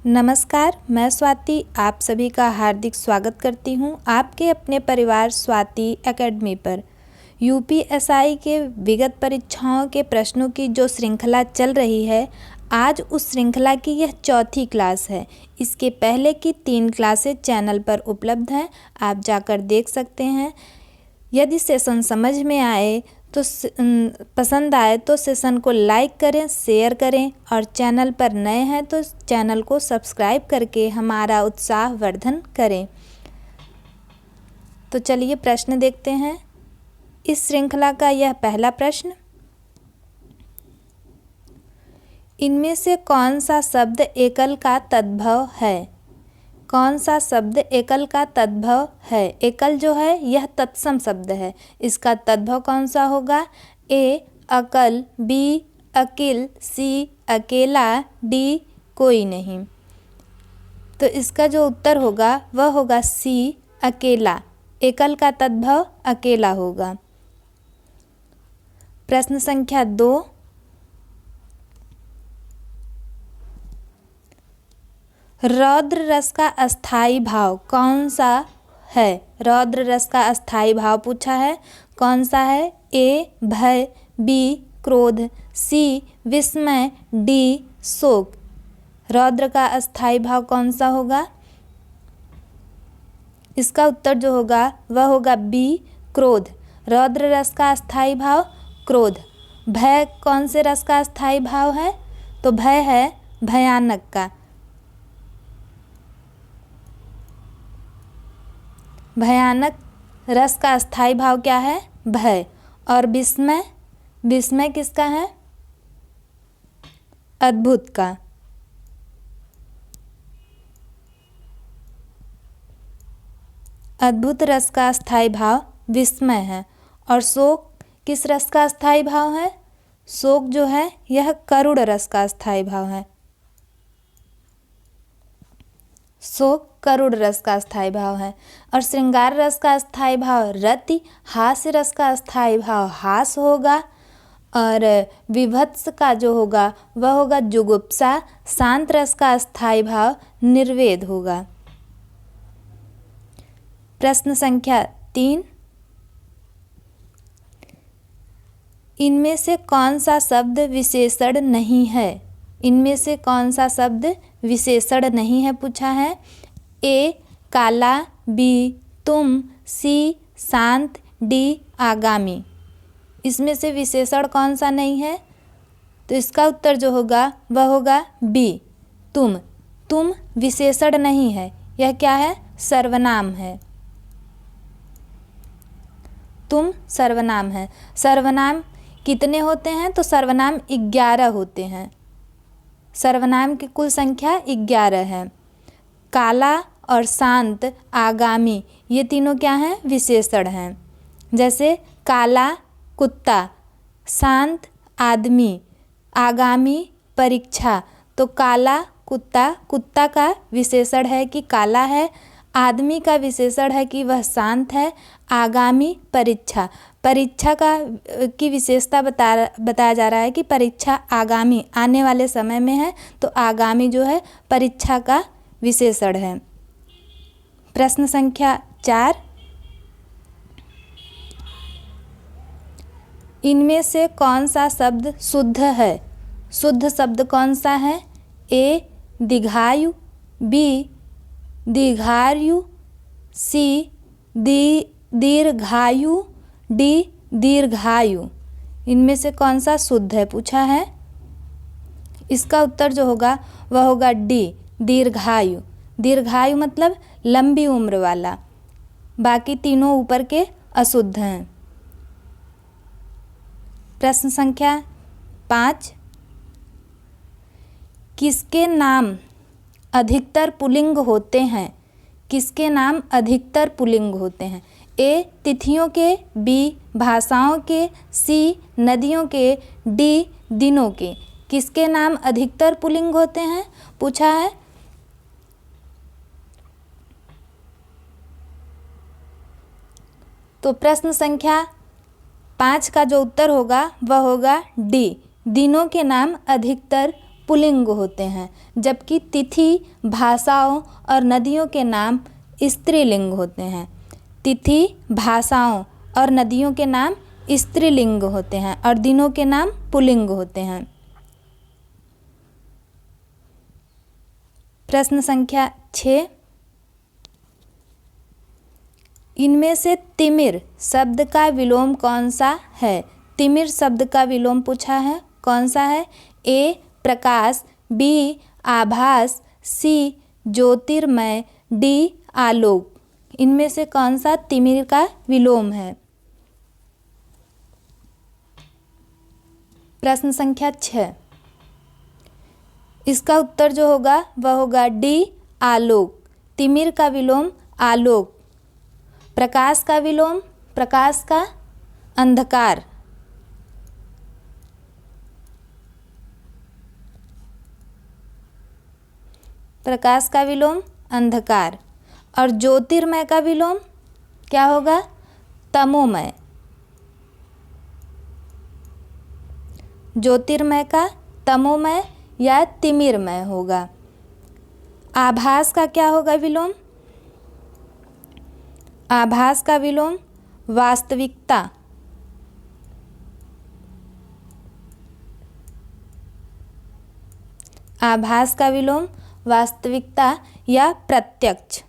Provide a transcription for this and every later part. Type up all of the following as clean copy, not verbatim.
नमस्कार, मैं स्वाति आप सभी का हार्दिक स्वागत करती हूँ आपके अपने परिवार स्वाति एकेडमी पर। यूपीएसआई के विगत परीक्षाओं के प्रश्नों की जो श्रृंखला चल रही है, आज उस श्रृंखला की यह चौथी क्लास है। इसके पहले की 3 क्लासें चैनल पर उपलब्ध हैं, आप जाकर देख सकते हैं। यदि सेशन समझ में आए तो पसंद आए तो सेशन को लाइक करें, शेयर करें और चैनल पर नए हैं तो चैनल को सब्सक्राइब करके हमारा उत्साह वर्धन करें। तो चलिए प्रश्न देखते हैं। इस श्रृंखला का यह पहला प्रश्न, इनमें से कौन सा शब्द एकल का तद्भव है? कौन सा शब्द एकल का तद्भव है? एकल जो है यह तत्सम शब्द है, इसका तद्भव कौन सा होगा? ए अकल, बी अकिल, सी अकेला, डी कोई नहीं। तो इसका जो उत्तर होगा वह होगा सी अकेला। एकल का तद्भव अकेला होगा। प्रश्न संख्या 2, रौद्र रस का अस्थाई भाव कौन सा है? रौद्र रस का अस्थाई भाव पूछा है, कौन सा है? ए भय, बी क्रोध, सी विस्मय, डी शोक। रौद्र का अस्थाई भाव कौन सा होगा? इसका उत्तर जो होगा वह होगा बी क्रोध। रौद्र रस का अस्थाई भाव क्रोध। भय कौन से रस का अस्थाई भाव है? तो भय है भयानक का। भयानक रस का अस्थाई भाव क्या है? भय। और विस्मय, विस्मय किसका है? अद्भुत का। अद्भुत रस का अस्थाई भाव विस्मय है। और शोक किस रस का अस्थाई भाव है? शोक जो है यह करुण रस का अस्थाई भाव है। शोक करुण रस का अस्थाई भाव है। और श्रृंगार रस का अस्थाई भाव रति। हास्य रस का अस्थाई भाव हास होगा। और विभत्स का जो होगा वह होगा जुगुप्सा। शांत रस का अस्थाई भाव निर्वेद होगा। प्रश्न संख्या 3, इनमें से कौन सा शब्द विशेषण नहीं है? इनमें से कौन सा शब्द विशेषण नहीं है पूछा है। ए काला, बी तुम, सी शांत, डी आगामी। इसमें से विशेषण कौन सा नहीं है? तो इसका उत्तर जो होगा वह होगा बी तुम। तुम विशेषण नहीं है, यह क्या है? सर्वनाम है। तुम सर्वनाम है। सर्वनाम कितने होते हैं? तो सर्वनाम 11 होते हैं। सर्वनाम की कुल संख्या 11 है। काला और शांत, आगामी, ये तीनों क्या हैं? विशेषण हैं। जैसे काला कुत्ता, शांत आदमी, आगामी परीक्षा। तो काला कुत्ता, कुत्ता का विशेषण है कि काला है। आदमी का विशेषण है कि वह शांत है। आगामी परीक्षा, परीक्षा की विशेषता बताया जा रहा है कि परीक्षा आगामी आने वाले समय में है। तो आगामी जो है परीक्षा का विशेषण है। प्रश्न संख्या 4, इनमें से कौन सा शब्द शुद्ध है? शुद्ध शब्द कौन सा है? ए दीर्घायु, बी दीर्घायु, सी दीर्घायु, डी दीर्घायु। इनमें से कौन सा शुद्ध है पूछा है। इसका उत्तर जो होगा वह होगा डी दीर्घायु। दीर्घायु मतलब लंबी उम्र वाला। बाकी तीनों ऊपर के अशुद्ध हैं। प्रश्न संख्या 5, किसके नाम अधिकतर पुल्लिंग होते हैं? किसके नाम अधिकतर पुल्लिंग होते हैं? ए तिथियों के, बी भाषाओं के, सी नदियों के, डी दिनों के। किसके नाम अधिकतर पुल्लिंग होते हैं पूछा है। तो प्रश्न संख्या 5 का जो उत्तर होगा वह होगा डी दिनों के नाम अधिकतर पुल्लिंग होते हैं, जबकि तिथि, भाषाओं और नदियों के नाम स्त्रीलिंग होते हैं। तिथि, भाषाओं और नदियों के नाम स्त्रीलिंग होते हैं और दिनों के नाम पुल्लिंग होते हैं। प्रश्न संख्या 6, इनमें से तिमिर शब्द का विलोम कौन सा है? तिमिर शब्द का विलोम पूछा है, कौन सा है? ए प्रकाश, बी आभास, सी ज्योतिर्मय, डी आलोक। इनमें से कौन सा तिमिर का विलोम है? प्रश्न संख्या 6, इसका उत्तर जो होगा वह होगा डी आलोक। तिमिर का विलोम आलोक। प्रकाश का विलोम, प्रकाश का अंधकार। प्रकाश का विलोम अंधकार। और ज्योतिर्मय का विलोम क्या होगा? तमोमय। ज्योतिर्मय का तमोमय या तिमिरमय होगा। आभास का क्या होगा विलोम? आभास का विलोम वास्तविकता। आभास का विलोम वास्तविकता या प्रत्यक्ष।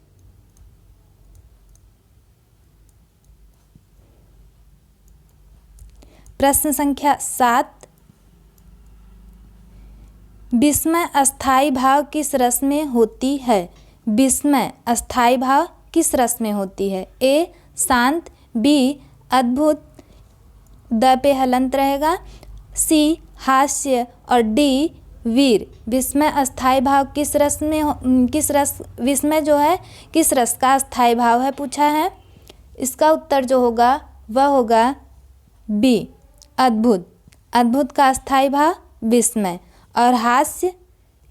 प्रश्न संख्या 7, विस्मय अस्थाई भाव किस रस में होती है? विस्मय अस्थाई भाव किस रस में होती है? ए शांत, बी अद्भुत, द पे हलंत रहेगा, सी हास्य और डी वीर। विस्मय अस्थाई भाव किस रस में विस्मय जो है किस रस का अस्थाई भाव है पूछा है। इसका उत्तर जो होगा वह होगा बी अद्भुत। अद्भुत का अस्थाई भाव विस्मय। और हास्य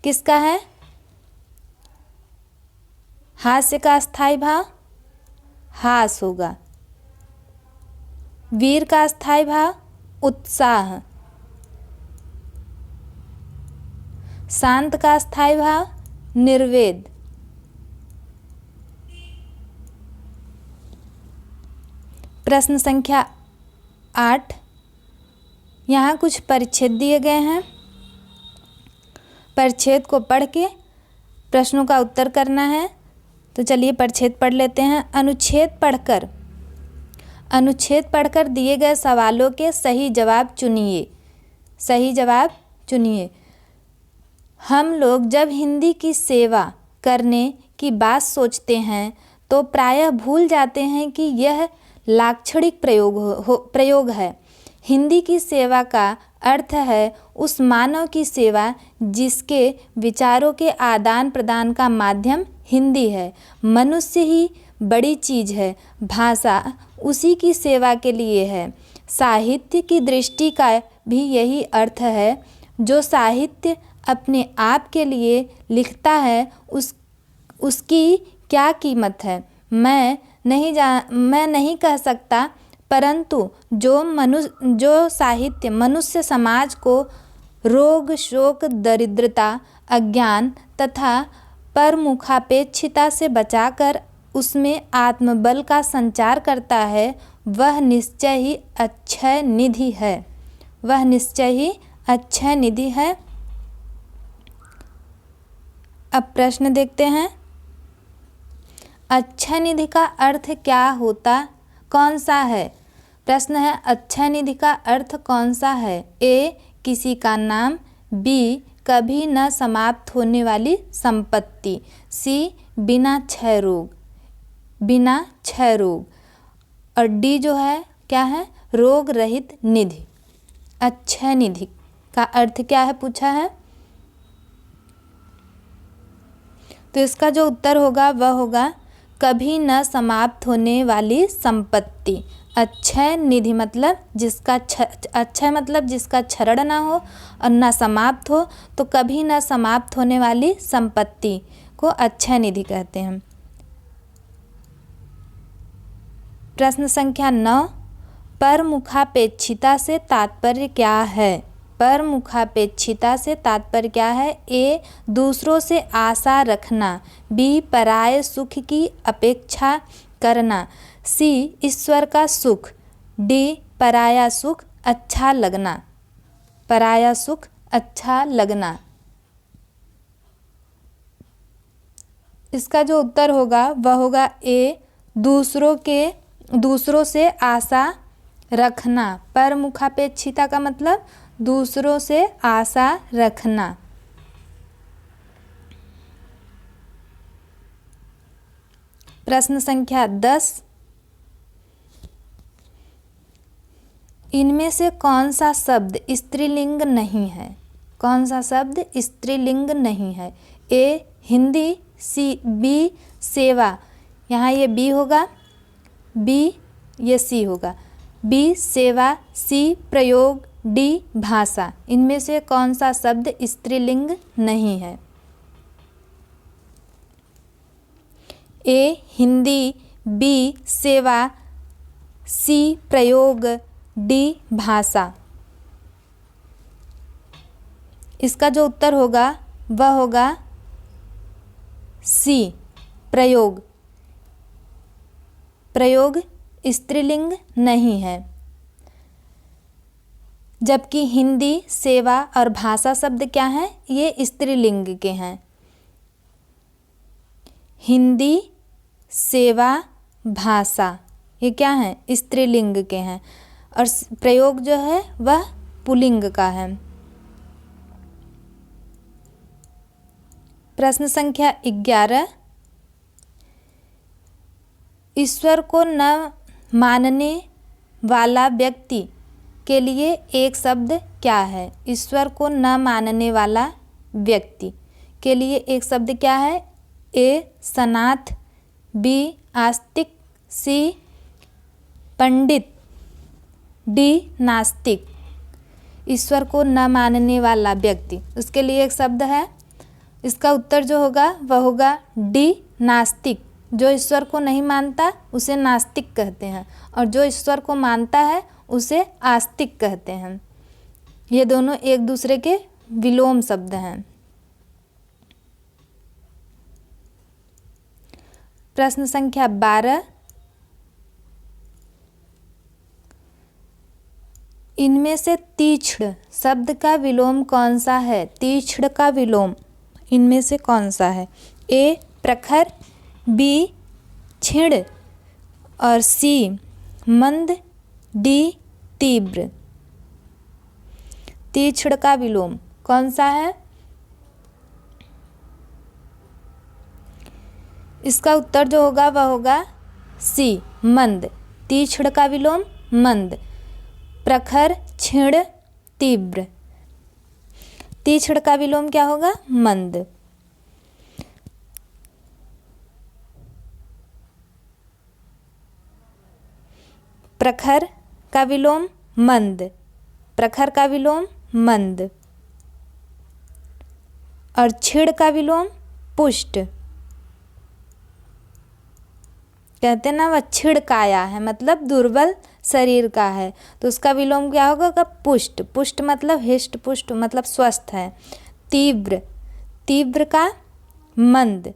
किसका है? हास्य का अस्थाई भाव हास होगा। वीर का अस्थाई भाव उत्साह। शांत का अस्थाई भाव निर्वेद। प्रश्न संख्या 8, यहाँ कुछ परिच्छेद दिए गए हैं। परिच्छेद को पढ़ के प्रश्नों का उत्तर करना है। तो चलिए परिच्छेद पढ़ लेते हैं। अनुच्छेद पढ़कर दिए गए सवालों के सही जवाब चुनिए। सही जवाब चुनिए। हम लोग जब हिंदी की सेवा करने की बात सोचते हैं तो प्रायः भूल जाते हैं कि यह लाक्षणिक प्रयोग है। हिंदी की सेवा का अर्थ है उस मानव की सेवा जिसके विचारों के आदान प्रदान का माध्यम हिंदी है। मनुष्य ही बड़ी चीज़ है, भाषा उसी की सेवा के लिए है। साहित्य की दृष्टि का भी यही अर्थ है। जो साहित्य अपने आप के लिए लिखता है उसकी क्या कीमत है मैं नहीं कह सकता, परंतु जो साहित्य मनुष्य समाज को रोग, शोक, दरिद्रता, अज्ञान तथा परमुखापेक्षिता से बचाकर उसमें आत्मबल का संचार करता है वह निश्चय ही अक्षय निधि है। वह निश्चय ही अक्षय निधि है। अब प्रश्न देखते हैं। अक्षय निधि का अर्थ क्या होता कौन सा है? प्रश्न है अक्षय निधि का अर्थ कौन सा है? ए किसी का नाम, बी कभी न समाप्त होने वाली संपत्ति, सी बिना क्षय रोग और डी जो है क्या है? रोग रहित निधि। अक्षय निधि का अर्थ क्या है पूछा है। तो इसका जो उत्तर होगा वह होगा कभी न समाप्त होने वाली संपत्ति। अक्षय निधि मतलब अक्षय मतलब जिसका क्षरण ना हो और न समाप्त हो, तो कभी न समाप्त होने वाली संपत्ति को अक्षय निधि कहते हैं। प्रश्न संख्या 9, परमुखापेक्षिता से तात्पर्य क्या है? परमुखापेक्षिता से तात्पर्य क्या है? ए, दूसरों से आशा रखना। बी, पराये सुख की अपेक्षा करना। सी, ईश्वर का सुख। डी, पराया सुख अच्छा लगना। पराया सुख अच्छा लगना। इसका जो उत्तर होगा वह होगा ए, दूसरों से आशा रखना। परमुखापेक्षिता का मतलब दूसरों से आशा रखना। प्रश्न संख्या 10, इनमें से कौन सा शब्द स्त्रीलिंग नहीं है? कौन सा शब्द स्त्रीलिंग नहीं है? ए, हिंदी। बी, सेवा। यहाँ ये बी होगा, बी ये सी होगा। बी, सेवा। सी, प्रयोग। डी, भाषा। इनमें से कौन सा शब्द स्त्रीलिंग नहीं है? ए, हिंदी। बी, सेवा। सी, प्रयोग। डी, भाषा। इसका जो उत्तर होगा वह होगा सी, प्रयोग। प्रयोग स्त्रीलिंग नहीं है। जबकि हिंदी, सेवा और भाषा शब्द क्या हैं? ये स्त्रीलिंग के हैं। हिंदी, सेवा, भाषा ये क्या हैं? स्त्रीलिंग के हैं। और प्रयोग जो है वह पुल्लिंग का है। प्रश्न संख्या 11, ईश्वर को न मानने वाला व्यक्ति के लिए एक शब्द क्या है? ईश्वर को न मानने वाला व्यक्ति के लिए एक शब्द क्या है? ए, सनाथ। बी, आस्तिक। सी, पंडित। डी, नास्तिक। ईश्वर को न मानने वाला व्यक्ति, उसके लिए एक शब्द है। इसका उत्तर जो होगा वह होगा डी, नास्तिक। जो ईश्वर को नहीं मानता उसे नास्तिक कहते हैं और जो ईश्वर को मानता है उसे आस्तिक कहते हैं। ये दोनों एक दूसरे के विलोम शब्द हैं। प्रश्न संख्या 12, इनमें से तीक्ष्ण शब्द का विलोम कौन सा है? तीक्ष्ण का विलोम इनमें से कौन सा है? ए, प्रखर। बी, क्षीण और सी, मंद। डी, तीव्र। तीक्ष्ण का विलोम कौन सा है? इसका उत्तर जो होगा वह होगा सी, मंद। तीक्ष्ण का विलोम मंद। प्रखर, क्षीण, तीव्र। तीक्ष्ण का विलोम क्या होगा? मंद। प्रखर का विलोम मंद। प्रखर का विलोम मंद। और क्षीण का विलोम पुष्ट। कहते हैं ना वह क्षीण काया है, मतलब दुर्बल शरीर का है, तो उसका विलोम क्या होगा? पुष्ट। पुष्ट मतलब हिष्ट पुष्ट, मतलब स्वस्थ है। तीव्र, तीव्र का मंद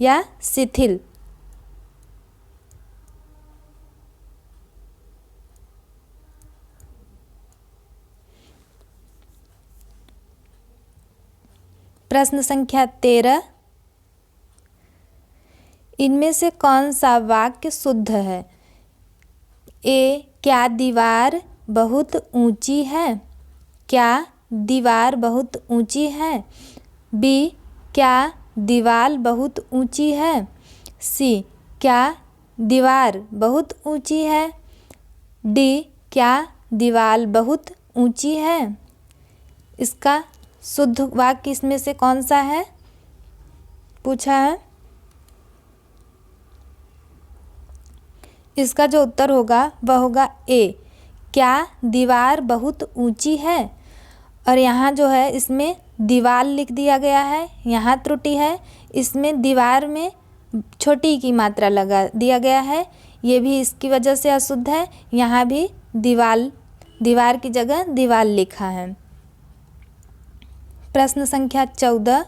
या शिथिल। प्रश्न संख्या 13, इनमें से कौन सा वाक्य शुद्ध है? ए, क्या दीवार बहुत ऊंची है? क्या दीवार बहुत ऊंची है? बी, क्या दीवार बहुत ऊंची है? सी, क्या दीवार बहुत ऊंची है? डी, क्या दीवार बहुत ऊंची है? इसका शुद्ध वाक्य इसमें से कौन सा है? पूछा है। इसका जो उत्तर होगा वह होगा ए, क्या दीवार बहुत ऊंची है। और यहाँ जो है इसमें दीवार लिख दिया गया है, यहाँ त्रुटि है। इसमें दीवार में छोटी की मात्रा लगा दिया गया है, ये भी इसकी वजह से अशुद्ध है। यहाँ भी दीवार दीवार की जगह दीवार लिखा है। प्रश्न संख्या 14,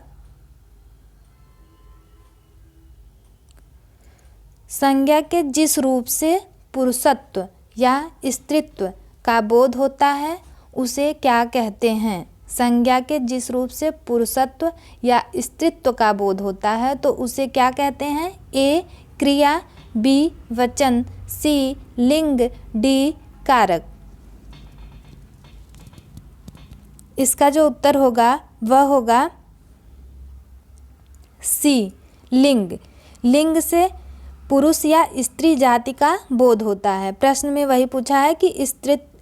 संज्ञा के जिस रूप से पुरुषत्व या स्त्रीत्व का बोध होता है उसे क्या कहते हैं? संज्ञा के जिस रूप से पुरुषत्व या स्त्रीत्व का बोध होता है तो उसे क्या कहते हैं? ए क्रिया, बी वचन, सी लिंग, डी कारक। इसका जो उत्तर होगा वह होगा सी लिंग। लिंग से पुरुष या स्त्री जाति का बोध होता है। प्रश्न में वही पूछा है कि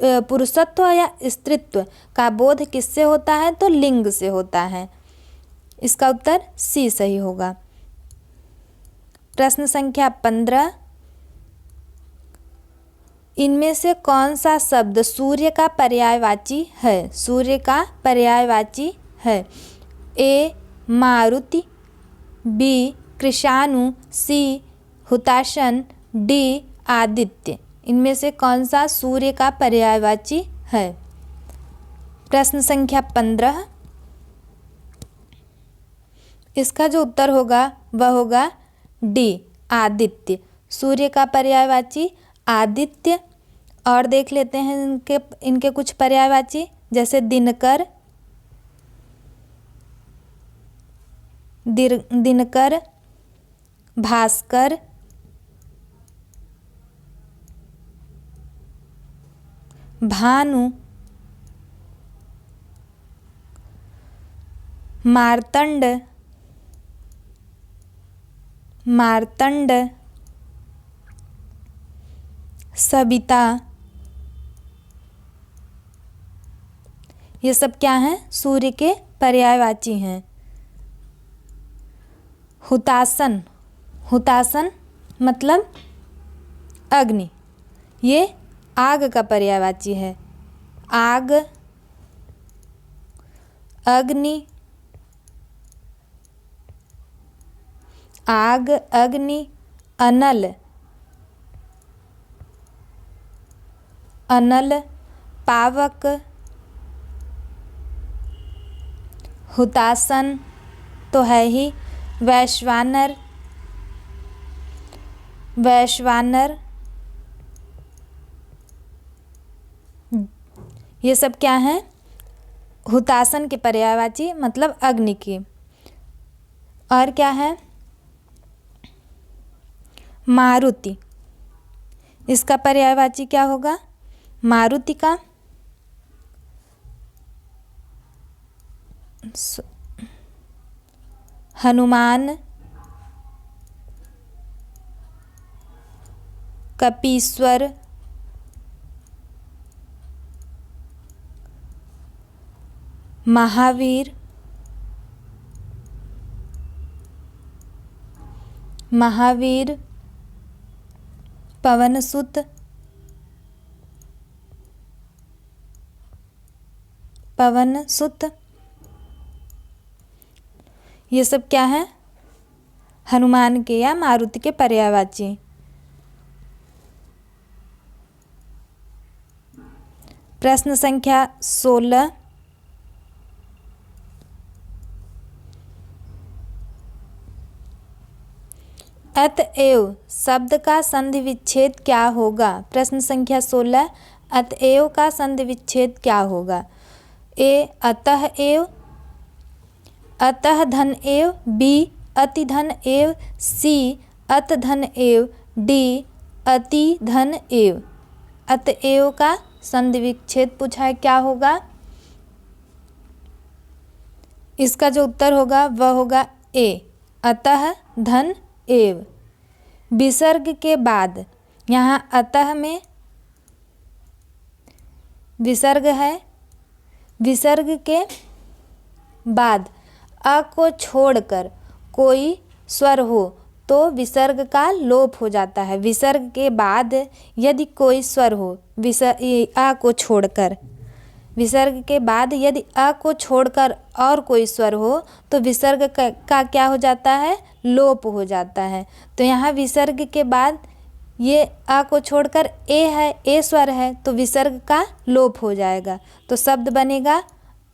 पुरुषत्व या स्त्रीत्व का बोध किससे होता है? तो लिंग से होता है। इसका उत्तर सी सही होगा। प्रश्न संख्या 15, इनमें से कौन सा शब्द सूर्य का पर्यायवाची है? सूर्य का पर्यायवाची है। ए मारुति, बी कृषाणु, सी हुताशन, डी आदित्य। इनमें से कौन सा सूर्य का पर्यायवाची है? प्रश्न संख्या 15, इसका जो उत्तर होगा वह होगा डी आदित्य। सूर्य का पर्यायवाची आदित्य। और देख लेते हैं इनके कुछ पर्यायवाची, जैसे दिनकर, दिनकर, भास्कर, भानु, मार्तंड, मार्तंड, सविता। ये सब क्या हैं? सूर्य के पर्यायवाची हैं। हुतासन, हुतासन मतलब अग्नि, ये आग का पर्यायवाची है। आग, अग्नि, आग, अग्नि, अनल, अनल, पावक, हुतासन तो है ही, वैश्वानर, वैश्वानर, ये सब क्या हैं? हुतासन के पर्यायवाची मतलब अग्नि की। और क्या है? मारुति, इसका पर्यायवाची क्या होगा? मारुति का हनुमान, कपीश्वर, महावीर, महावीर, पवनसुत, पवनसुत, ये सब क्या है? हनुमान के या मारुति के पर्यायवाची। प्रश्न संख्या 16, अतएव शब्द का संधि विच्छेद क्या होगा? प्रश्न संख्या 16, अतएव का संधि विच्छेद क्या होगा? ए अतः एव, अतः धन एव, बी अति धन एव, सी अत धन एव, डी अति धन एव। अतएव का संधि विच्छेद पूछा है, क्या होगा? इसका जो उत्तर होगा वह होगा ए अतः धन एव। विसर्ग के बाद, यहाँ अतः में विसर्ग है, विसर्ग के बाद अ को छोड़कर कोई स्वर हो तो विसर्ग का लोप हो जाता है। विसर्ग के बाद यदि कोई स्वर हो अ को छोड़कर, विसर्ग के बाद यदि अ को छोड़कर और कोई स्वर हो तो विसर्ग का क्या हो जाता है? लोप हो जाता है। तो यहाँ विसर्ग के बाद ये अ को छोड़कर ए है, ए स्वर है, तो विसर्ग का लोप हो जाएगा, तो शब्द बनेगा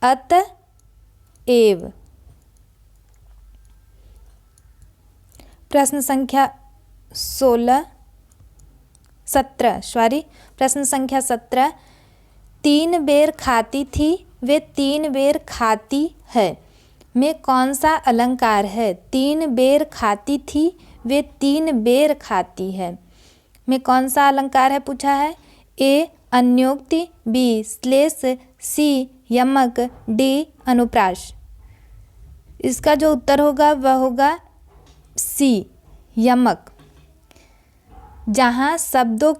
अतएव। प्रश्न संख्या 17 3 बेर खाती थी वे 3 बेर खाती है में कौन सा अलंकार है? 3 बेर खाती थी वे 3 बेर खाती है में कौन सा अलंकार है पूछा है? ए अन्योक्ति, बी श्लेष, सी यमक, डी अनुप्रास। इसका जो उत्तर होगा वह होगा सी यमक। जहाँ शब्दों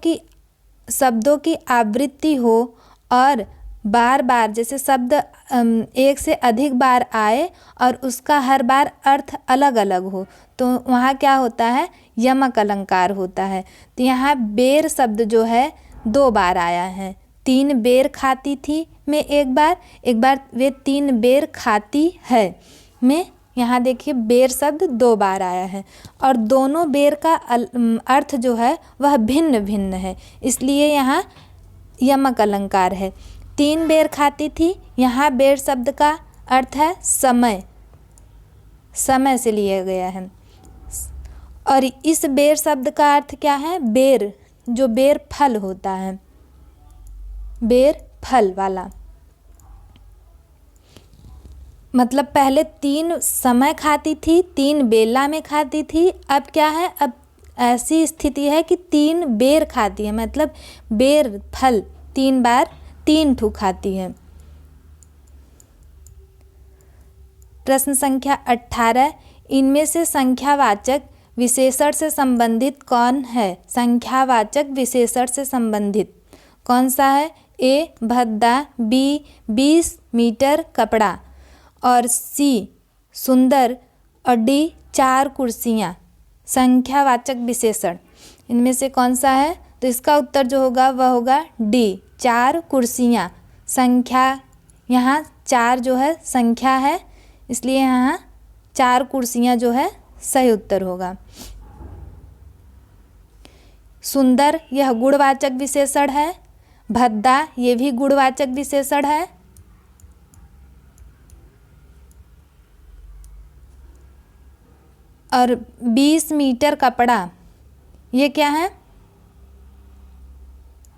की आवृत्ति हो और बार बार जैसे शब्द एक से अधिक बार आए और उसका हर बार अर्थ अलग अलग हो, तो वहाँ क्या होता है? यमक अलंकार होता है। तो यहाँ बेर शब्द जो है 2 बार आया है। 3 बेर खाती थी में एक बार वे 3 बेर खाती है में यहाँ देखिए बेर शब्द 2 बार आया है और दोनों बेर का अर्थ जो है वह भिन्न भिन्न है, इसलिए यहाँ यमक अलंकार है। 3 बेर खाती थी, यहाँ बेर शब्द का अर्थ है समय, समय से लिया गया है। और इस बेर शब्द का अर्थ क्या है? बेर, जो बेर फल होता है, बेर फल वाला। मतलब पहले 3 समय खाती थी, 3 बेला में खाती थी, अब क्या है? अब ऐसी स्थिति है कि 3 बेर खाती है, मतलब बेर फल 3 बार 3 ठू खाती है। प्रश्न संख्या 18 इनमें से संख्यावाचक विशेषण से संबंधित कौन है? संख्यावाचक विशेषण से संबंधित कौन सा है? ए भद्दा, बी 20 मीटर कपड़ा और सी सुंदर और डी 4 कुर्सियाँ। संख्यावाचक विशेषण इनमें से कौन सा है? तो इसका उत्तर जो होगा वह होगा डी 4 कुर्सियाँ। संख्या यहाँ 4 जो है संख्या है, इसलिए यहाँ 4 कुर्सियाँ जो है सही उत्तर होगा। सुंदर यह गुणवाचक विशेषण है, भद्दा ये भी गुणवाचक विशेषण है, और 20 मीटर कपड़ा ये क्या है?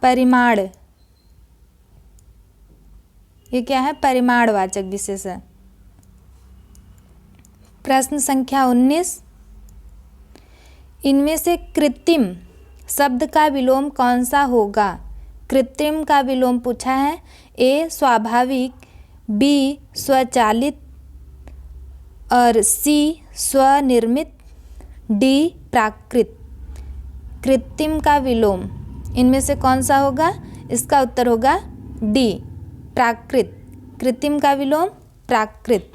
परिमाण, ये क्या है? परिमाणवाचक विशेषण। प्रश्न संख्या 19 इनमें से कृत्रिम शब्द का विलोम कौन सा होगा? कृत्रिम का विलोम पूछा है। ए स्वाभाविक, बी स्वचालित और सी स्वनिर्मित, डी प्राकृत। कृत्रिम का विलोम इनमें से कौन सा होगा? इसका उत्तर होगा डी प्राकृत। कृत्रिम का विलोम प्राकृत।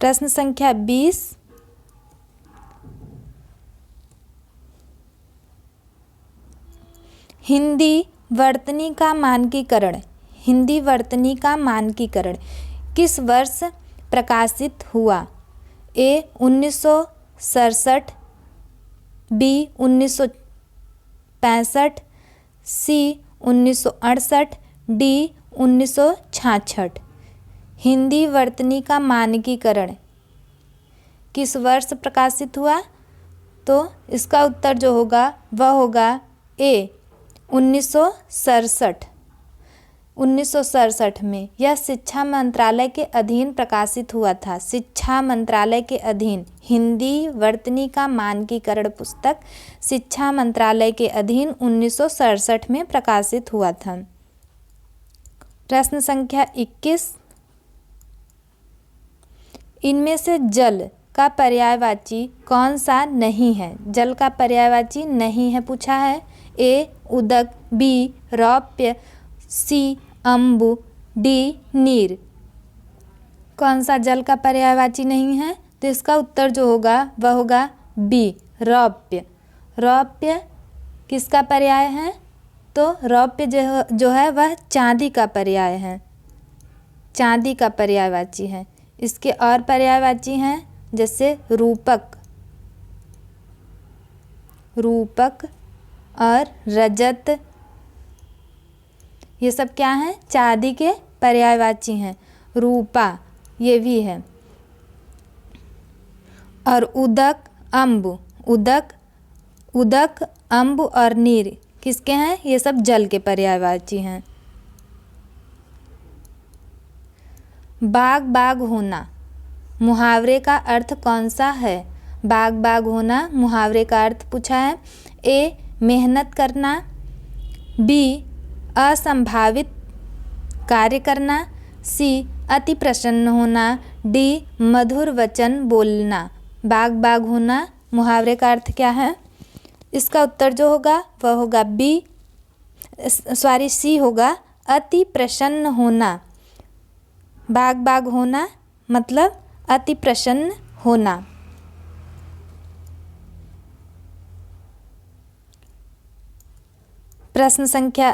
प्रश्न संख्या 20 हिंदी वर्तनी का मानकीकरण, हिंदी वर्तनी का मानकीकरण किस वर्ष प्रकाशित हुआ? ए 1967, बी 1965, सी 1968, डी 1966। हिंदी वर्तनी का मानकीकरण किस वर्ष प्रकाशित हुआ? तो इसका उत्तर जो होगा वह होगा ए 1967। 1967 में यह शिक्षा मंत्रालय के अधीन प्रकाशित हुआ था। शिक्षा मंत्रालय के अधीन हिंदी वर्तनी का मानकीकरण पुस्तक शिक्षा मंत्रालय के अधीन 1967 में प्रकाशित हुआ था। प्रश्न संख्या 21 इनमें से जल का पर्यायवाची कौन सा नहीं है? जल का पर्यायवाची नहीं है पूछा है। ए उदक, बी रौप्य, सी अम्बु, डी नीर। कौन सा जल का पर्यायवाची नहीं है? तो इसका उत्तर जो होगा वह होगा बी रौप्य। रौप्य किसका पर्याय है? तो रौप्य जो है वह चांदी का पर्याय है, चांदी का पर्यायवाची है। इसके और पर्यायवाची हैं जैसे रूपक, रूपक और रजत, ये सब क्या हैं? चांदी के पर्यायवाची हैं। रूपा ये भी है। और उदक, अम्ब, उदक, अम्ब और नीर किसके हैं? ये सब जल के पर्यायवाची हैं। बाग बाग होना मुहावरे का अर्थ कौन सा है? बाग बाग होना मुहावरे का अर्थ पूछा है। ए मेहनत करना, बी असंभावित कार्य करना, सी अति प्रसन्न होना, डी मधुर वचन बोलना। बाग बाग होना मुहावरे का अर्थ क्या है? इसका उत्तर जो होगा वह होगा सी होगा, अति प्रसन्न होना। बाग बाग होना मतलब अति प्रसन्न होना। प्रश्न संख्या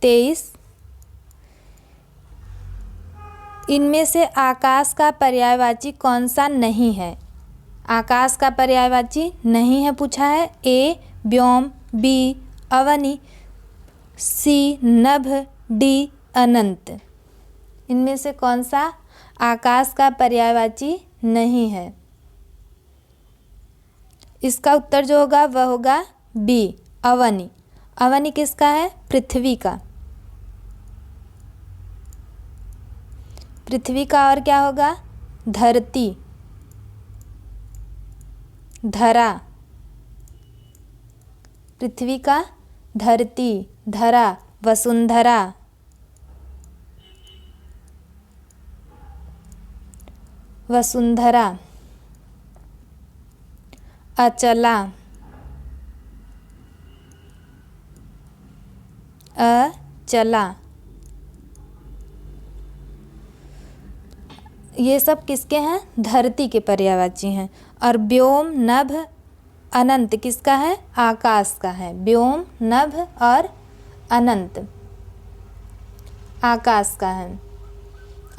23, इनमें से आकाश का पर्यायवाची कौन सा नहीं है? आकाश का पर्यायवाची नहीं है पूछा है। ए व्योम, बी अवनि, सी नभ, डी अनंत। इनमें से कौन सा आकाश का पर्यायवाची नहीं है? इसका उत्तर जो होगा वह होगा बी अवनि। अवनि किसका है? पृथ्वी का। पृथ्वी का और क्या होगा? धरती, धरा। पृथ्वी का धरती, धरा, वसुंधरा। वसुंधरा। अचला, अचला। ये सब किसके हैं? धरती के पर्यायवाची हैं। और व्योम, नभ, अनंत किसका है? आकाश का है। व्योम, नभ और अनंत आकाश का है।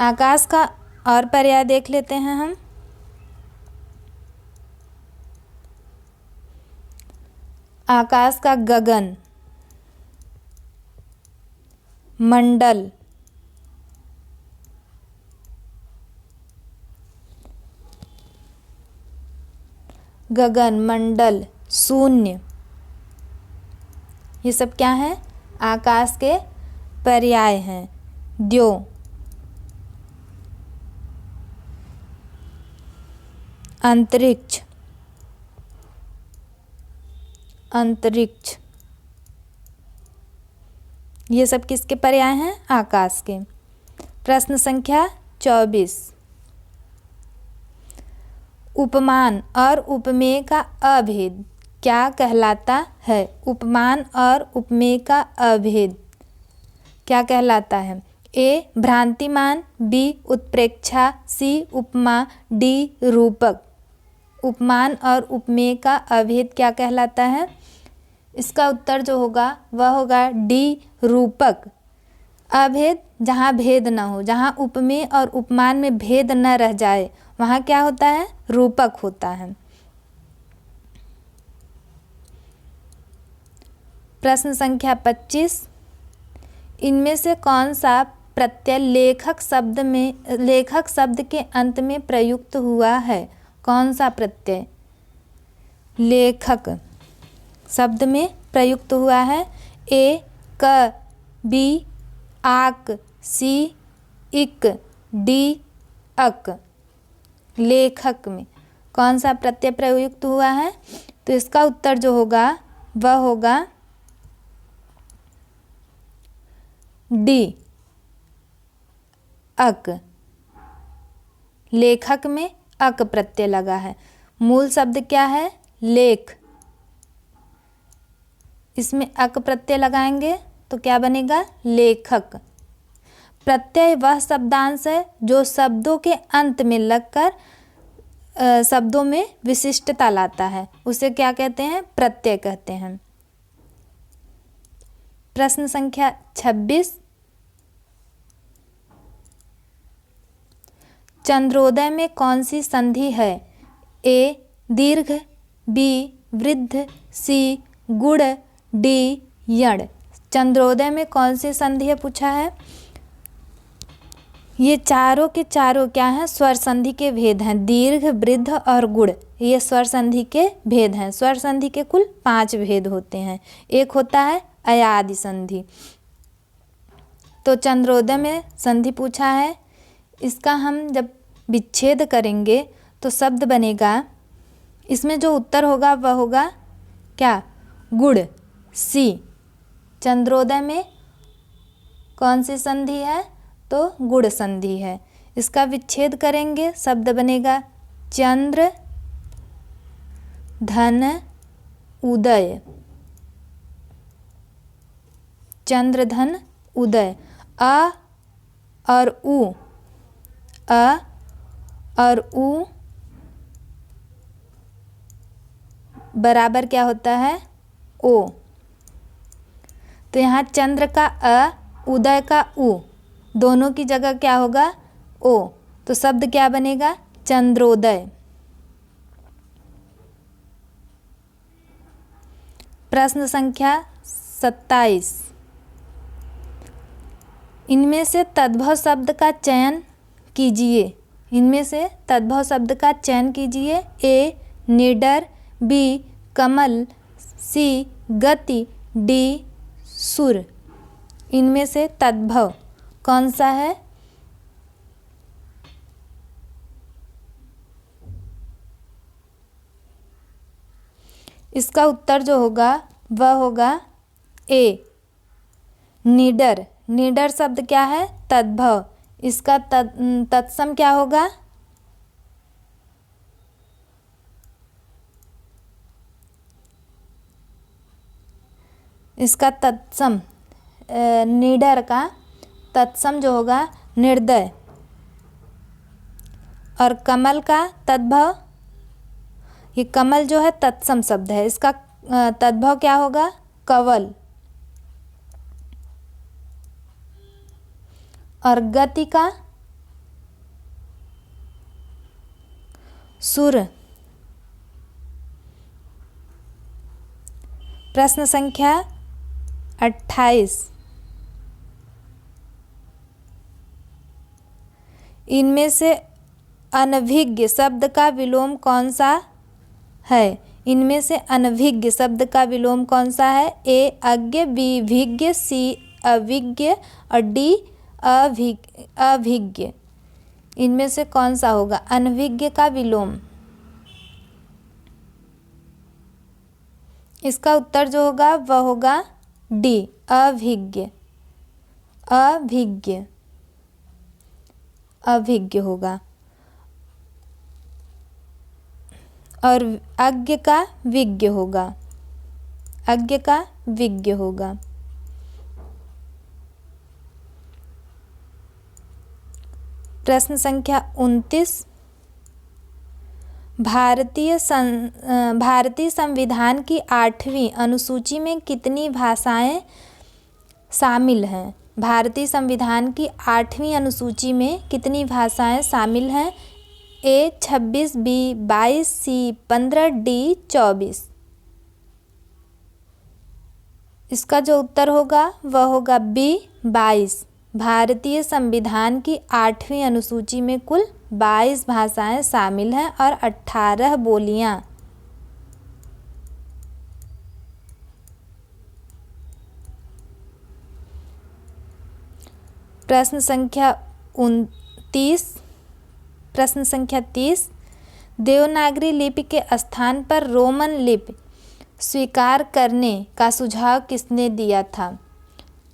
आकाश का और पर्याय देख लेते हैं हम। आकाश का गगन, मंडल, गगन, मंडल, शून्य, ये सब क्या है? आकाश के पर्याय हैं। द्यो, अंतरिक्ष, अंतरिक्ष, ये सब किसके पर्याय हैं? आकाश के। प्रश्न संख्या 24, उपमान और उपमेय का अभेद क्या कहलाता है? उपमान और उपमेय का अभेद क्या कहलाता है? ए भ्रांतिमान, बी उत्प्रेक्षा, सी उपमा, डी रूपक। उपमान और उपमेय का अभेद क्या कहलाता है? इसका उत्तर जो होगा वह होगा डी रूपक। अभेद जहाँ भेद न हो, जहाँ उपमेय और उपमान में भेद न रह जाए, वहाँ क्या होता है? रूपक होता है। प्रश्न संख्या 25, इनमें से कौन सा प्रत्यय लेखक शब्द के अंत में प्रयुक्त हुआ है? कौन सा प्रत्यय लेखक शब्द में प्रयुक्त हुआ है? ए क, बी आक, सी इक, डी अक। लेखक में कौन सा प्रत्यय प्रयुक्त हुआ है? तो इसका उत्तर जो होगा वह होगा डी अक। लेखक में अक प्रत्यय लगा है। मूल शब्द क्या है? लेख। इसमें अक प्रत्यय लगाएंगे तो क्या बनेगा? लेखक। प्रत्यय वह शब्दांश है जो शब्दों के अंत में लगकर शब्दों में विशिष्टता लाता है, उसे क्या कहते हैं? प्रत्यय कहते हैं। प्रश्न संख्या 26, चंद्रोदय में कौन सी संधि है? ए दीर्घ, बी वृद्ध, सी गुड़, डी यण। चंद्रोदय में कौन सी संधि है पूछा है। ये चारों के चारों क्या हैं, स्वर संधि के भेद हैं। दीर्घ, वृद्ध और गुड़ ये स्वर संधि के भेद हैं। स्वर संधि के कुल 5 भेद होते हैं। एक होता है अयादि संधि। तो चंद्रोदय में संधि पूछा है, इसका हम जब विच्छेद करेंगे तो शब्द बनेगा, इसमें जो उत्तर होगा वह होगा क्या, गुड़, सी। चंद्रोदय में कौन सी संधि है, तो गुड़ संधि है। इसका विच्छेद करेंगे शब्द बनेगा चंद्र धन उदय। चंद्र धन उदय। अ और उ, अ और उ बराबर क्या होता है, ओ। तो यहाँ चंद्र का अ, उदय का उ, दोनों की जगह क्या होगा, ओ। तो शब्द क्या बनेगा, चंद्रोदय। प्रश्न संख्या 27। इनमें से तद्भव शब्द का चयन कीजिए। इनमें से तद्भव शब्द का चयन कीजिए। ए निडर, बी कमल, सी गति, डी सुर। इनमें से तद्भव कौन सा है। इसका उत्तर जो होगा वह होगा ए निडर। निडर शब्द क्या है, तद्भव। इसका तत्सम क्या होगा, इसका तत्सम निडर का तत्सम जो होगा निर्दय। और कमल का तद्भव, ये कमल जो है तत्सम शब्द है, इसका तद्भव क्या होगा, कवल। और गति का सुर। प्रश्न संख्या 28। इनमें से अनभिज्ञ शब्द का विलोम कौन सा है। इनमें से अनभिज्ञ शब्द का विलोम कौन सा है। ए अज्ञ, बी भिज्ञ, सी अविज्ञ और डी अभिज्ञ। इनमें से कौन सा होगा अनभिज्ञ का विलोम। इसका उत्तर जो होगा वह होगा डी अभिज्ञ। अभिज्ञ, अभिज्ञ होगा। और अज्ञ का विज्ञ होगा। अज्ञ का विज्ञ होगा। प्रश्न संख्या 29। भारतीय संविधान की 8वीं अनुसूची में कितनी भाषाएं शामिल हैं। भारतीय संविधान की 8वीं अनुसूची में कितनी भाषाएं शामिल हैं। ए 26, बी 22, सी 15, डी 24। इसका जो उत्तर होगा वह होगा बी 22। भारतीय संविधान की 8वीं अनुसूची में कुल 22 भाषाएं शामिल हैं और 18 बोलियां। प्रश्न संख्या 29। प्रश्न संख्या 30। देवनागरी लिपि के स्थान पर रोमन लिपि स्वीकार करने का सुझाव किसने दिया था।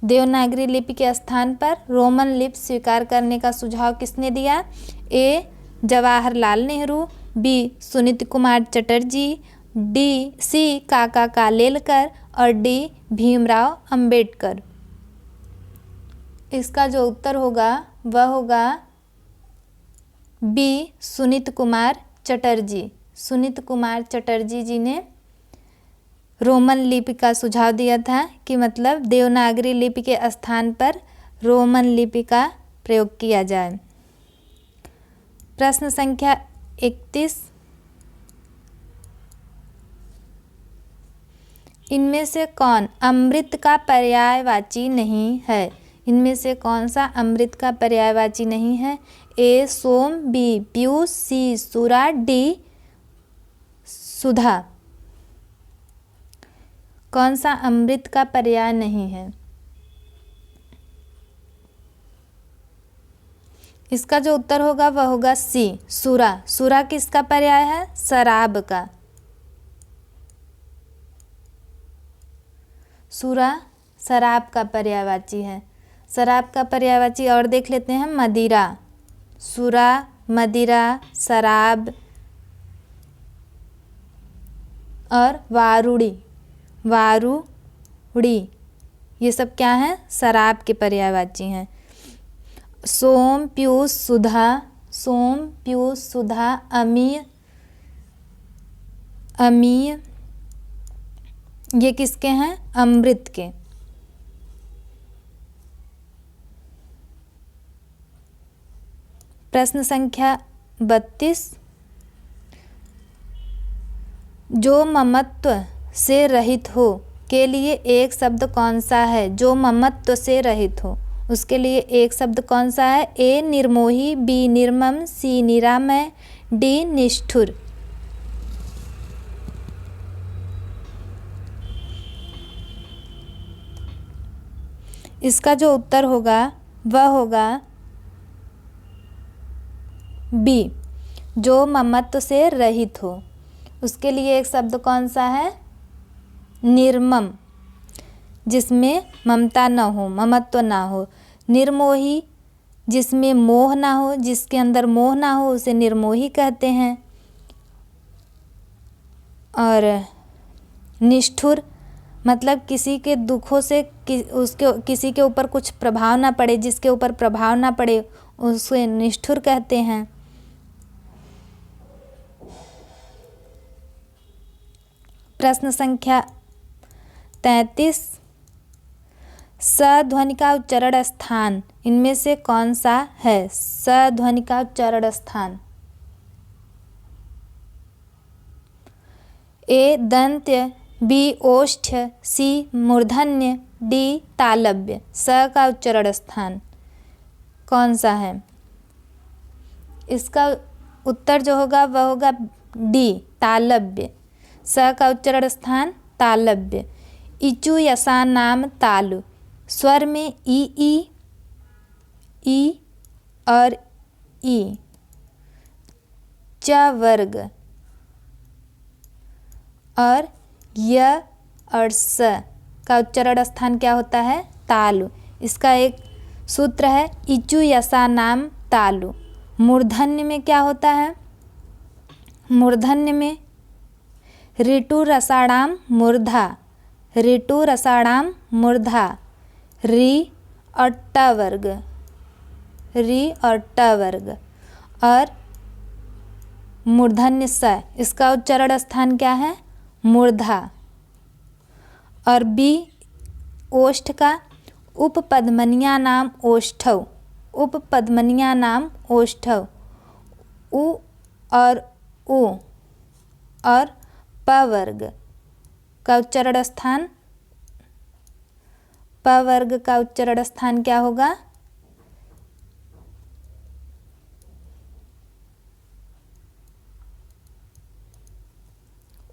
देवनागरी लिपि के स्थान पर रोमन लिपि स्वीकार करने का सुझाव किसने दिया। ए जवाहरलाल नेहरू, बी सुनीत कुमार चटर्जी, सी काका कालेलकर और डी भीमराव अंबेडकर। इसका जो उत्तर होगा वह होगा बी सुनीत कुमार चटर्जी। सुनीत कुमार चटर्जी जी ने रोमन लिपि का सुझाव दिया था कि मतलब देवनागरी लिपि के स्थान पर रोमन लिपि का प्रयोग किया जाए। प्रश्न संख्या 31। इनमें से कौन अमृत का पर्यायवाची नहीं है? इनमें से कौन सा अमृत का पर्यायवाची नहीं है? ए सोम, बी पीयूष, सी सुरा, डी सुधा। कौन सा अमृत का पर्याय नहीं है? इसका जो उत्तर होगा वह होगा सी सुरा। सुरा किसका पर्याय है? शराब का। सुरा शराब का पर्यायवाची है। शराब का पर्यायवाची और देख लेते हैं। मदिरा, सुरा, मदिरा, शराब और वारुड़ी, वारुड़ी, ये सब क्या हैं? शराब के पर्यायवाची हैं। सोम, पीयूष, सुधा, सोम, पीयूष, सुधा, अमीय, अमीय, ये किसके हैं? अमृत के। प्रश्न संख्या 32, जो ममत्व से रहित हो के लिए एक शब्द कौन सा है? जो ममत्व से रहित हो उसके लिए एक शब्द कौन सा है? ए निर्मोही, बी निर्मम, सी निरामय, डी निष्ठुर। इसका जो उत्तर होगा वह होगा बी, जो ममत्व से रहित हो उसके लिए एक शब्द कौन सा है? निर्मम, जिसमें ममता न हो, ममत्व ना हो। निर्मोही, जिसमें मोह ना हो, जिसके अंदर मोह ना हो उसे निर्मोही कहते हैं। और निष्ठुर मतलब किसी के दुखों से किसी के ऊपर कुछ प्रभाव ना पड़े, जिसके ऊपर प्रभाव ना पड़े उसे निष्ठुर कहते हैं। प्रश्न संख्या 33, स ध्वनि का उच्चारण स्थान इनमें से कौन सा है? स ध्वनि का उच्चारण स्थान। ए दंत्य, बी ओष्ठ्य, सी मूर्धन्य, डी तालव्य। स का उच्चारण स्थान कौन सा है? इसका उत्तर जो होगा वह होगा डी तालव्य। स का उच्चारण स्थान तालव्य। इचु यसा नाम तालु, स्वर में ई और ई, च वर्ग और य और स का उच्चारण स्थान क्या होता है? तालु। इसका एक सूत्र है इचु यसा नाम तालु। मूर्धन्य में क्या होता है? मूर्धन्य में ऋतु रसाणाम मूर्धा, ऋतु रसाणाम मूर्धा, री और ट वर्ग, री और ट वर्ग और मूर्धन्य स, इसका उच्चारण स्थान क्या है? मूर्धा। और बी ओष्ठ का उपपद्मनिया नाम ओष्ठव, उपपद्मनिया नाम ओष्ठव, उ और उ और प वर्ग का उच्चारण स्थान, प वर्ग का उच्चारण स्थान क्या होगा?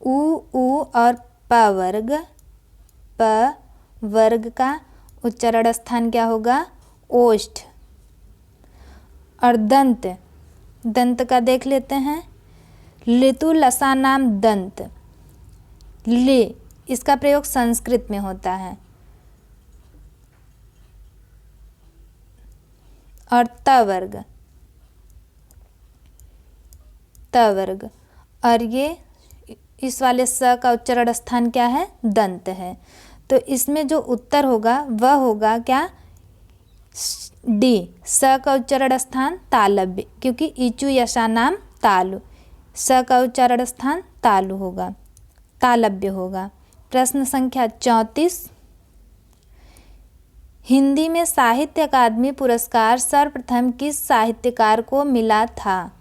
उ और प वर्ग, प वर्ग का उच्चारण स्थान क्या होगा? ओष्ठ। और दंत, दंत का देख लेते हैं। लितु लसा नाम दंत, ले, इसका प्रयोग संस्कृत में होता है। और त वर्ग, त वर्ग और ये इस वाले स का उच्चारण स्थान क्या है? दंत है। तो इसमें जो उत्तर होगा वह होगा क्या? डी, स का उच्चारण स्थान तालव्य, क्योंकि इचु यशा नाम तालु, स का उच्चारण स्थान तालु होगा, तालव्य होगा। प्रश्न संख्या 34, हिंदी में साहित्य अकादमी पुरस्कार सर्वप्रथम किस साहित्यकार को मिला था?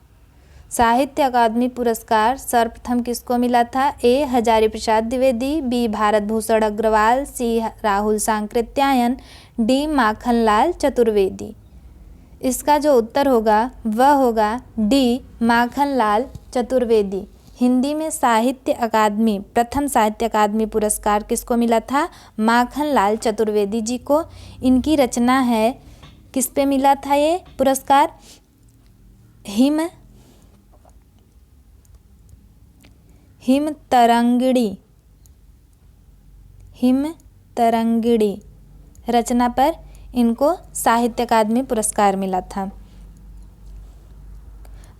साहित्य अकादमी पुरस्कार सर्वप्रथम किसको मिला था? ए. हजारी प्रसाद द्विवेदी, बी. भारत भूषण अग्रवाल, सी. राहुल सांकृत्यायन, डी. माखनलाल चतुर्वेदी। इसका जो उत्तर होगा वह होगा डी. माखनलाल चतुर्वेदी। हिंदी में साहित्य अकादमी, प्रथम साहित्य अकादमी पुरस्कार किसको मिला था? माखनलाल चतुर्वेदी जी को। इनकी रचना है, किस पे मिला था ये पुरस्कार? हिम तरंगिणी रचना पर इनको साहित्य अकादमी पुरस्कार मिला था।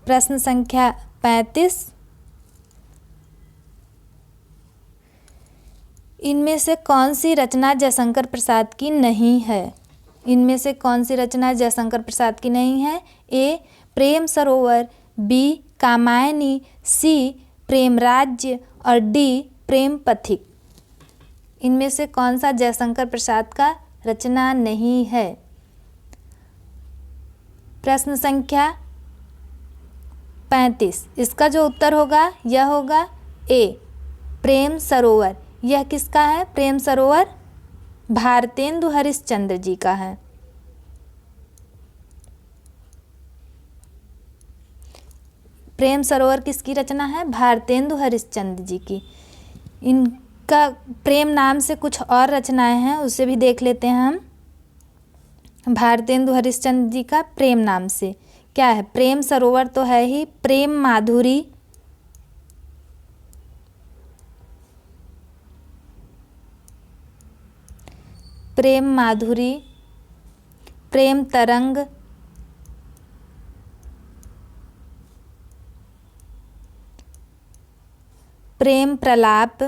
प्रश्न संख्या 35। इनमें से कौन सी रचना जयशंकर प्रसाद की नहीं है? इनमें से कौन सी रचना जयशंकर प्रसाद की नहीं है? ए. प्रेम सरोवर, बी. कामायनी, सी. प्रेम राज्य और डी. प्रेम पथिक। इनमें से कौन सा जयशंकर प्रसाद का रचना नहीं है? प्रश्न संख्या 35। इसका जो उत्तर होगा यह होगा ए. प्रेम सरोवर। यह किसका है? प्रेम सरोवर भारतेंदु हरिश्चंद्र जी का है। प्रेम सरोवर किसकी रचना है? भारतेंदु हरिश्चंद्र जी की। इनका प्रेम नाम से कुछ और रचनाएं हैं, उसे भी देख लेते हैं हम। भारतेंदु हरिश्चंद्र जी का प्रेम नाम से क्या है? प्रेम सरोवर तो है ही, प्रेम माधुरी, प्रेम तरंग, प्रेम प्रलाप,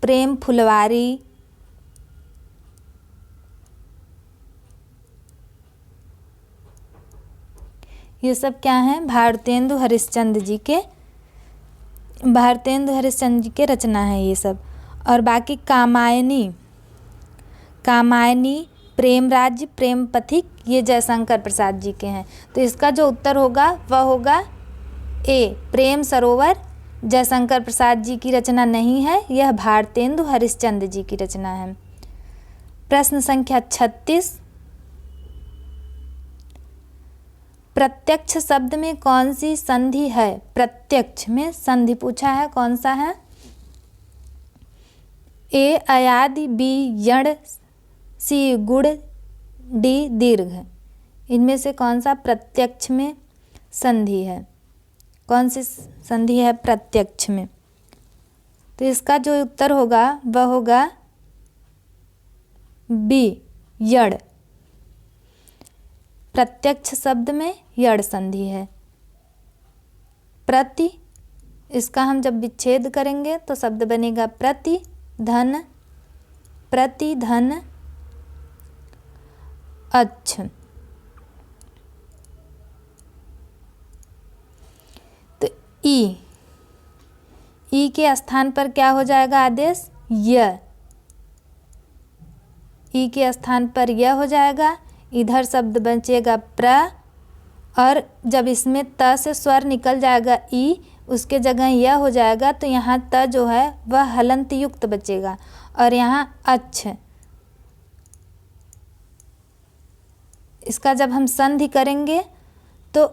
प्रेम फुलवारी, ये सब क्या हैं? भारतेंदु हरिश्चंद्र जी के रचना है ये सब। और बाकी कामायनी, प्रेम राज्य, प्रेम पथिक, ये जयशंकर प्रसाद जी के हैं। तो इसका जो उत्तर होगा वह होगा ए. प्रेम सरोवर जयशंकर प्रसाद जी की रचना नहीं है, यह भारतेंदु हरिश्चंद्र जी की रचना है। प्रश्न संख्या 36। प्रत्यक्ष शब्द में कौन सी संधि है? प्रत्यक्ष में संधि पूछा है, कौन सा है? ए. अयादि, बी. यण, सी. गुण, डी. दीर्घ। इनमें से कौन सा प्रत्यक्ष में संधि है? कौन सी संधि है प्रत्यक्ष में? तो इसका जो उत्तर होगा वह होगा बी. यड़। प्रत्यक्ष शब्द में यड़ संधि है। प्रति, इसका हम जब विच्छेद करेंगे तो शब्द बनेगा प्रतिधन, अच्छा। तो ई के स्थान पर क्या हो जाएगा आदेश? य। ई के स्थान पर य हो जाएगा। इधर शब्द बचेगा प्र, और जब इसमें त से स्वर निकल जाएगा ई, उसके जगह यह हो जाएगा, तो यहाँ त जो है वह हलंत युक्त बचेगा और यहाँ अच्छ। इसका जब हम संधि करेंगे तो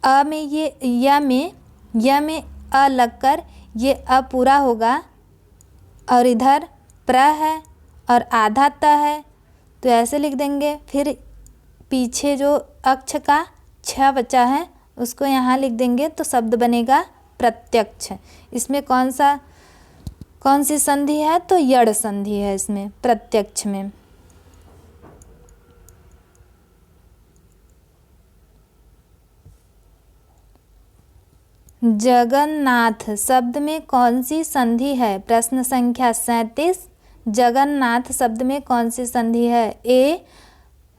अ में ये य में अ लगकर ये अ पूरा होगा, और इधर प्र है और आधा त है, तो ऐसे लिख देंगे। फिर पीछे जो अक्ष का छ बचा है उसको यहाँ लिख देंगे, तो शब्द बनेगा प्रत्यक्ष। इसमें कौन सी संधि है? तो यड़ संधि है इसमें, प्रत्यक्ष में। जगन्नाथ शब्द में कौन सी संधि है? प्रश्न संख्या 37। जगन्नाथ शब्द में कौन सी संधि है? ए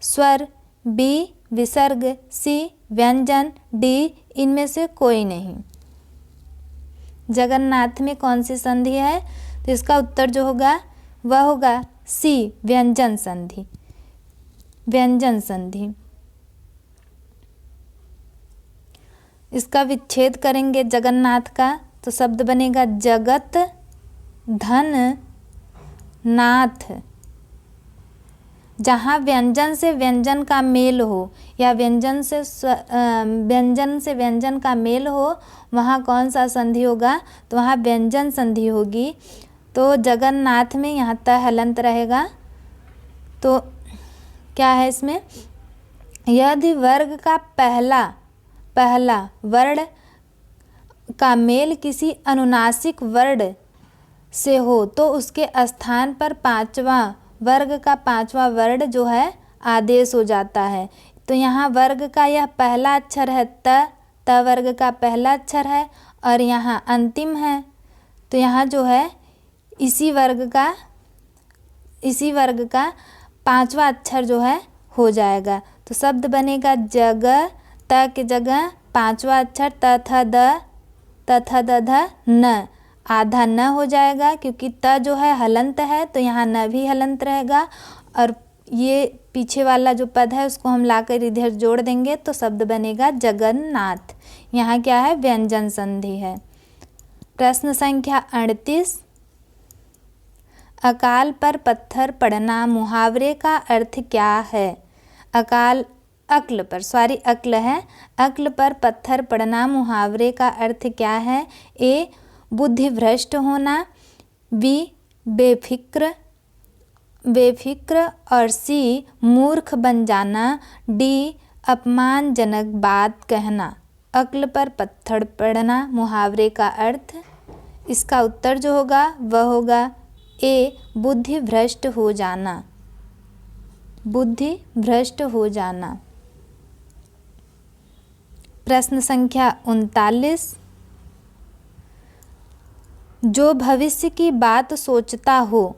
स्वर, बी विसर्ग, सी व्यंजन, डी इनमें से कोई नहीं। जगन्नाथ में कौन सी संधि है? तो इसका उत्तर जो होगा वह होगा सी, व्यंजन संधि। व्यंजन संधि। इसका विच्छेद करेंगे जगन्नाथ का, तो शब्द बनेगा जगत धन नाथ। जहाँ व्यंजन से व्यंजन का मेल हो या व्यंजन से व्यंजन का मेल हो, वहाँ कौन सा संधि होगा? तो वहाँ व्यंजन संधि होगी। तो जगन्नाथ में यहाँ त हलंत रहेगा। तो क्या है इसमें? यदि वर्ग का पहला वर्ण का मेल किसी अनुनासिक वर्ण से हो तो उसके स्थान पर वर्ग का पांचवा वर्ण जो है आदेश हो जाता है। तो यहाँ वर्ग का यह पहला अक्षर है त वर्ग का पहला अक्षर है और यहाँ अंतिम है। तो यहाँ जो है इसी वर्ग का पांचवा अक्षर जो है हो जाएगा। तो शब्द बनेगा जग, त के जगह पांचवा अक्षर तथा ध न, आधा न हो जाएगा क्योंकि त जो है हलंत है, तो यहाँ न भी हलंत रहेगा और ये पीछे वाला जो पद है उसको हम लाकर इधर जोड़ देंगे तो शब्द बनेगा जगन्नाथ। यहाँ क्या है? व्यंजन संधि है। प्रश्न संख्या 38, अकाल पर पत्थर पड़ना मुहावरे का अर्थ क्या है? अक्ल पर पत्थर पड़ना मुहावरे का अर्थ क्या है? ए, बुद्धि भ्रष्ट होना, बी, बेफिक्र और सी, मूर्ख बन जाना, डी, अपमानजनक बात कहना। अक्ल पर पत्थर पड़ना मुहावरे का अर्थ, इसका उत्तर जो होगा वह होगा ए, बुद्धि भ्रष्ट हो जाना। बुद्धि भ्रष्ट हो जाना। प्रश्न संख्या 39, जो भविष्य की बात सोचता हो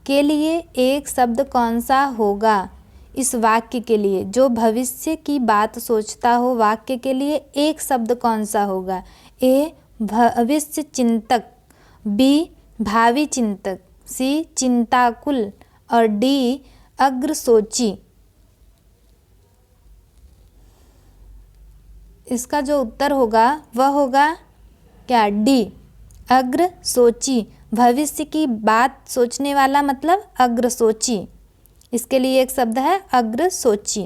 के लिए एक शब्द कौन सा होगा? इस वाक्य के लिए जो भविष्य की बात सोचता हो वाक्य के लिए एक शब्द कौन सा होगा? ए, भविष्य चिंतक, बी, भावी चिंतक, सी, चिंताकुल और डी, अग्रसोची। इसका जो उत्तर होगा वह होगा क्या? डी, अग्रसोची। भविष्य की बात सोचने वाला मतलब अग्रसोची। इसके लिए एक शब्द है अग्रसोची।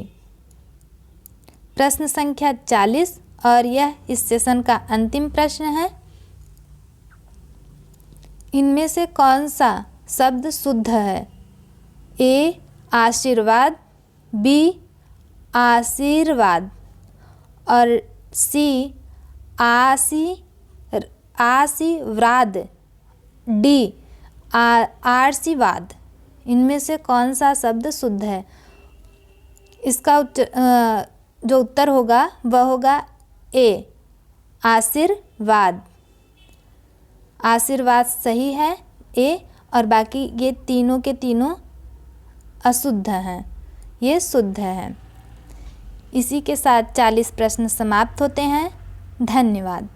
प्रश्न संख्या 40 और यह इस सेशन का अंतिम प्रश्न है। इनमें से कौन सा शब्द शुद्ध है? ए, आशीर्वाद, बी, आशीर्वाद और सी, आशीर्वाद, डी, आशीर्वाद। इनमें से कौन सा शब्द शुद्ध है? इसका जो उत्तर होगा वह होगा ए, आशीर्वाद। आशीर्वाद सही है ए, और बाकी ये तीनों के तीनों अशुद्ध हैं, ये शुद्ध है। इसी के साथ 40 प्रश्न समाप्त होते हैं। धन्यवाद।